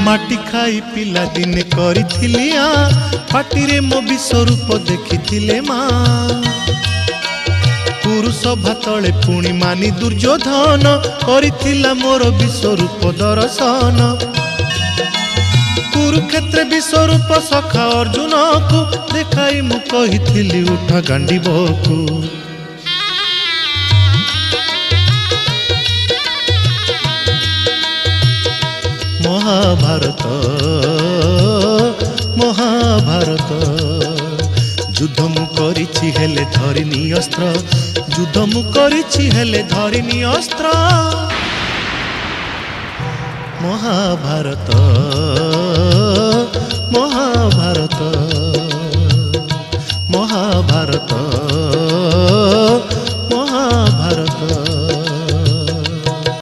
माटी खाई पिला दिने करिथिली पाटिरे मो विश्वरूप देखिथिले माँ पुरुष भातले पुणी मानी दुर्योधन करिथिला मोर विश्वरूप दर्शन कुरुक्षेत्र विश्वरूप सखा अर्जुन को देखाई मु कहिथिली उठा गांडीबकु महाभारत महाभारत युद्ध मु करिछि हेले धरिनी अस्त्र युद्ध मु करिछि हेले धरिनी अस्त्र महाभारत महाभारत।